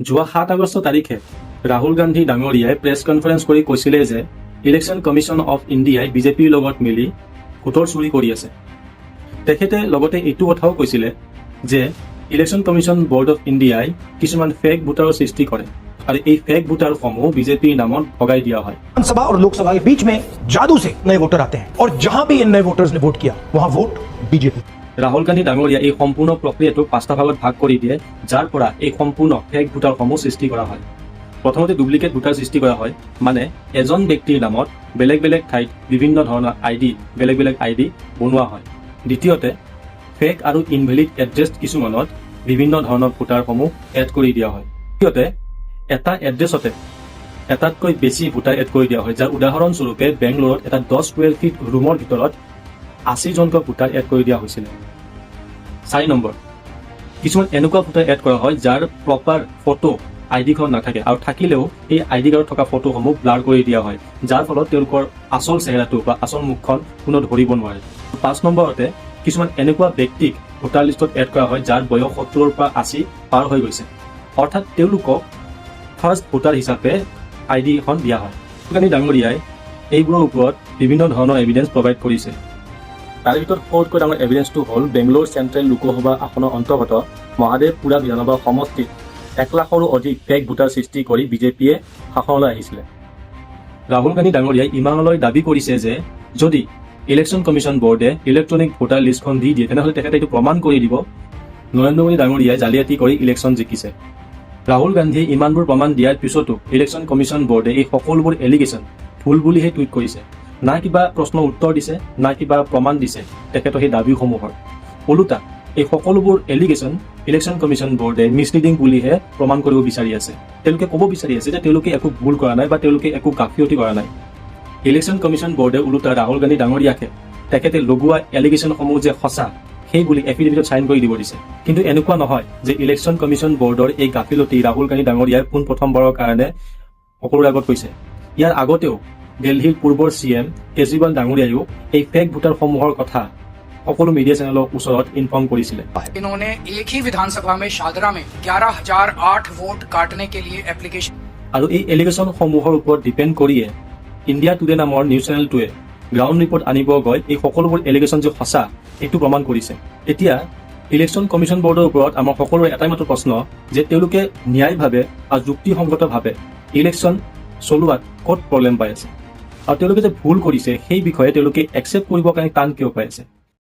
যোৱা 7 আগষ্ট তাৰিখে ৰাহুল গান্ধী ডাঙৰীয়াই প্ৰেছ কনফাৰেন্স কৰি কৈছিলে যে ইলেকশ্যন কমিশ্যন অফ ইণ্ডিয়াই বিজেপিৰ লগত মিলি ভোটৰ চুৰি কৰি আছে। তেখেতে লগতে এইটো কথাও কৈছিলে যে ইলেকশ্যন কমিশ্যন বৰ্ড অফ ইণ্ডিয়াই কিছুমান ফেক ভোটাৰৰ সৃষ্টি কৰে আৰু এই ফেক ভোটাৰসমূহ বিজেপিৰ নামত ভগাই দিয়া হয়। विधानसभा और लोकसभा के बीच में जादू से नए वोटर आते हैं और जहां भी इन नए वोटर्स ने वोट किया वहां वोट बीजेपी। ৰাহুল গান্ধী ডাঙৰীয়া এই সম্পূৰ্ণ প্ৰক্ৰিয়াটোক 5টা ভাগত ভাগ কৰি দিয়ে, যাৰ পৰা এই সম্পূৰ্ণ ফেক ভোটাৰসমূহ সৃষ্টি কৰা হয়। প্ৰথমতে ডুপ্লিকেট ভোটাৰ সৃষ্টি কৰা হয়, মানে এজন ব্যক্তিৰ নামত বেলেগ বেলেগ ঠাইত বিভিন্ন ধৰণৰ বেলেগ বেলেগ আইডি বনোৱা হয়। দ্বিতীয়তে ফেক আৰু ইনভেলিড এড্ৰেছ কিছুমানত বিভিন্ন ধৰণৰ ভোটাৰসমূহ এড কৰি দিয়া হয়। তৃতীয়তে এটা এড্ৰেছতে এটাতকৈ বেছি ভোটাৰ এড কৰি দিয়া হয়, যাৰ উদাহৰণস্বৰূপে বেংগলোৰত এটা 10 স্কুৱেৰ ফিট ৰুমৰ ভিতৰত 80 জনকৈ ভোটাৰ এড কৰি দিয়া হৈছিল। 4 নম্বৰ, কিছুমান এনেকুৱা ভোটাৰ এড কৰা হয় যাৰ প্ৰপাৰ ফটো আইডিখন নাথাকে আৰু থাকিলেও এই আইডি কাৰ্ডত থকা ফটোসমূহ ব্লাৰ কৰি দিয়া হয়, যাৰ ফলত তেওঁলোকৰ আচল চেহেৰাটো বা আচল মুখখন কোনো ধৰিব নোৱাৰে। 5 নম্বৰতে কিছুমান এনেকুৱা ব্যক্তিক ভোটাৰ লিষ্টত এড কৰা হয় যাৰ বয়স 70ৰ পৰা 80 পাৰ হৈ গৈছে, অৰ্থাৎ তেওঁলোকক ফাৰ্ষ্ট ভোটাৰ হিচাপে আইডি এখন দিয়া হয়। ৰাহুল গান্ধী ডাঙৰীয়াই এইবোৰৰ ওপৰত বিভিন্ন ধৰণৰ এভিডেন্স প্ৰভাইড কৰিছে। তাৰ ভিতৰত সবতকৈ ডাঙৰ এভিডেন্সটো হ'ল বেংগলোৰ চেণ্ট্ৰেল লোকসভা আসনৰ অন্তৰ্গত মহাদেৱপুৰা বিধানসভা সমষ্টিত 1 লাখৰো অধিক ফেক ভোটাৰ সৃষ্টি কৰি বিজেপিয়ে শাসনলৈ আহিছিলে। ৰাহুল গান্ধী ডাঙৰীয়াই ইমানলৈ দাবী কৰিছে যে যদি ইলেকশ্যন কমিশ্যন বৰ্ডে ইলেক্ট্ৰনিক ভোটাৰ লিষ্টখন দি দিয়ে তেনেহ'লে তেখেতে এইটো প্ৰমাণ কৰি দিব নৰেন্দ্ৰ মোদী ডাঙৰীয়াই জালিয়াতি কৰি ইলেকশ্যন জিকিছে। ৰাহুল গান্ধীয়ে ইমানবোৰ প্ৰমাণ দিয়াৰ পিছতো ইলেকশ্যন কমিশ্যন বৰ্ডে এই সকলোবোৰ এলিগেশ্যন ভুল বুলিহে টুইট কৰিছে। না কিবা প্ৰশ্নৰ উত্তৰ দিছে, না কিবা প্ৰমাণ দিছে তেখেতৰ সেই দাবীসমূহৰ। ওলোটা এই সকলোবোৰ এলিগেশ্যন ইলেকশ্যন কমিশ্যন বৰ্ডে মিছলিডিং বুলিহে প্ৰমাণ কৰিব বিচাৰি আছে। তেওঁলোকে ক'ব বিচাৰি আছে যে তেওঁলোকে একো ভুল কৰা নাই বা তেওঁলোকে একো গাফিলতি কৰা নাই। ইলেকশ্যন কমিশ্যন বৰ্ডে ওলোটা ৰাহুল গান্ধী ডাঙৰীয়াকে তেখেতে লগোৱা এলিগেশ্যনসমূহ যে সঁচা সেই বুলি এফিডেভিটত চাইন কৰি দিব দিছে। কিন্তু এনেকুৱা নহয় যে ইলেকশ্যন কমিশ্যন বৰ্ডৰ এই গাফিলতি ৰাহুল গান্ধী ডাঙৰীয়াই পোনপ্ৰথমবাৰৰ কাৰণে সকলোৰে আগত কৈছে। ইয়াৰ আগতেও দিল্লীৰ পূৰ্বৰ CM কেজৰিৱাল ডাঙৰীয়ায়ো এই ফেক ভোটাৰসমূহৰ কথা সকলো মিডিয়া চেনেলৰ ওচৰত ইনফৰ্ম কৰিছিলে। इन्होंने एक ही विधानसभा में शादरा में 11,008 वोट काटने के लिए एप्लीकेशन। আৰু এই এলিগেশ্যনসমূহৰ ওপৰত ডিপেণ্ড কৰিয়ে ইণ্ডিয়া টুডে নামৰ নিউজ চেনেলটোৱে গ্ৰাউণ্ড ৰিপৰ্ট আনিব গৈ এই সকলোবোৰ এলিগেশ্যন যে সঁচা এইটো প্ৰমাণ কৰিছে। এতিয়া ইলেকশ্যন কমিশ্যন বৰ্ডৰ ওপৰত আমাৰ সকলোৰে এটাই মাত্ৰ প্ৰশ্ন যে তেওঁলোকে ন্যায়ভাৱে আৰু যুক্তিসংগতভাৱে ইলেকশ্যন চলোৱাত ক'ত প্ৰব্লেম পাই আছে আৰু তেওঁলোকে যে ভুল কৰিছে সেই বিষয়ে তেওঁলোকে একচেপ্ট কৰিবৰ কাৰণে টান কিয় পাই আছে।